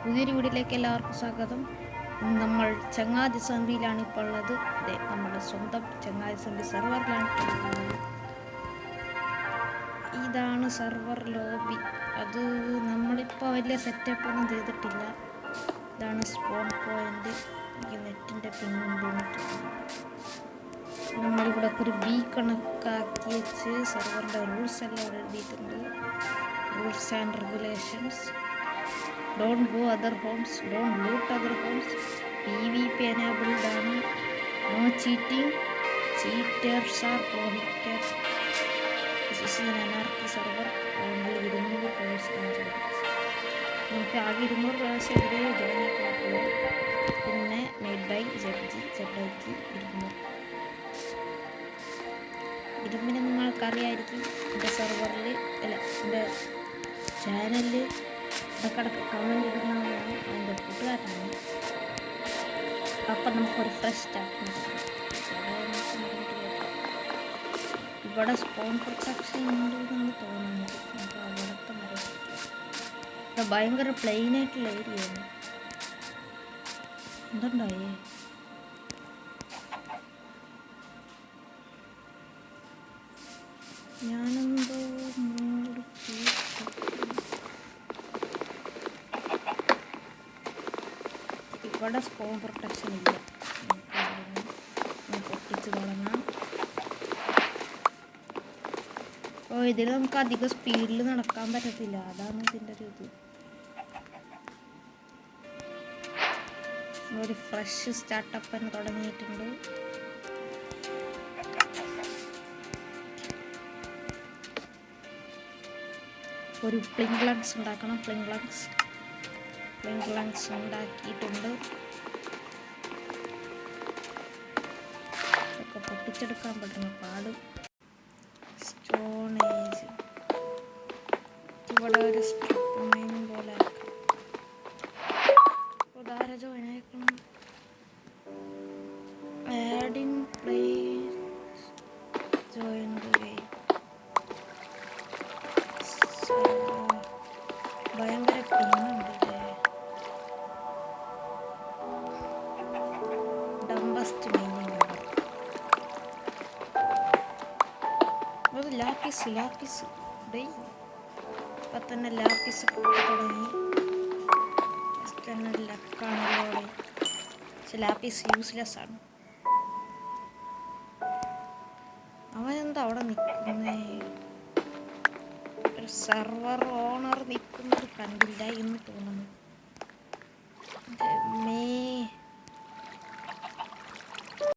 പുതിയൊരു വീഡിയോയിലേക്ക് എല്ലാവർക്കും സ്വാഗതം. നമ്മൾ ചങ്ങാതി സോംബിയിലാണ് ഇപ്പോൾ ഉള്ളത്. അതെ, നമ്മുടെ സ്വന്തം ചങ്ങാതി സോംബി സെർവറിലാണ് ഉള്ളത്. ഇതാണ് സെർവർ ലോബി. അത് നമ്മളിപ്പോൾ വലിയ സെറ്റപ്പ് ഒന്നും ചെയ്തിട്ടില്ല. ഇതാണ് സ്പോൺ പോയിന്റ്. എനിക്ക് നെറ്റിൻ്റെ പിന്നുണ്ട്. നമ്മളിവിടെ ഒരു ബി കണക്കാക്കി വെച്ച് സെർവറിൻ്റെ റൂൾസ് എല്ലാം ഇവിടെ എഴുതിയിട്ടുണ്ട്. Rules and regulations. Don't go other homes, don't loot other homes, PvP enabled ആണ്, no cheating, cheaters are prohibited. This is an anarchy server, only 200 players can join this. നമുക്ക് ആകെ 200 players ഇതിൽ join ആക്കാനുള്ളൂ. പിന്നെ made by ZIG ഇരുമ്പിനെ നിങ്ങൾക്കറിയായിരിക്കും. എൻ്റെ സെർവറിൽ അല്ല, എൻ്റെ ചാനലിൽ ഇടക്കിടക്ക് കമൻറ്റ് ഇടുന്നവരാണ്, എൻ്റെ കൂട്ടുകാരനാണ്. അപ്പം നമുക്കൊരു ഫ്രഷ് സ്റ്റാർട്ട് ഇവിടെ സ്പോൺ പ്രൊട്ടക്ഷൻ ഉണ്ട് എന്നാണ് തോന്നുന്നത്. നമുക്ക് അവിടുത്തെ മരം ഇവിടെ ഭയങ്കര പ്ലെയിനായിട്ടുള്ള ഏരിയയാണ്. എന്തുണ്ടായേ? ഞാനെന്തോ ഇവിടെ സ്പോൺ പ്രൊട്ടക്ഷൻ ഇല്ല. പൊട്ടിച്ച് തുടങ്ങാം. അപ്പോൾ ഇതിൽ നമുക്ക് അധികം സ്പീഡിൽ നടക്കാൻ പറ്റത്തില്ല. അതാണ് ഇതിൻ്റെ ഒരു ഇത്. ഒരു ഫ്രഷ് സ്റ്റാർട്ടപ്പ് തന്നെ തുടങ്ങിയിട്ടുണ്ട്. ഒരു പ്ലിംഗ്ലങ്സ് ഉണ്ടാക്കണം. പ്ലിംഗ്ലങ്സ് ഉണ്ടാക്കിയിട്ടുണ്ട്. ഇതൊക്കെ പൊട്ടിച്ചെടുക്കാൻ പറ്റുന്ന പാട്. സ്റ്റോൺ ഏജ് ഇവിടെ ഒരു സ്ട്രിപ്പ് മൈൻ പോലെ ഉദാര ജോയിൻ ആക്കണം. ആഡിങ് പ്ലേസ് ജോയിൻ ഭയങ്കര പിന്നുണ്ട്. ലാപ്പിസ് ഇപ്പം തന്നെ ലാപ്പിസ് തുടങ്ങി. തന്നെ ലക്കാണല്ലോടെ. പക്ഷെ ലാപ്പിസ് യൂസ്ലെസ് ആണ്. അവനെന്താ അവിടെ നിൽക്കുന്നേ? ഒരു സെർവർ ഓണർ നിൽക്കുന്നത് കണ്ടില്ല എന്ന് തോന്നുന്നു.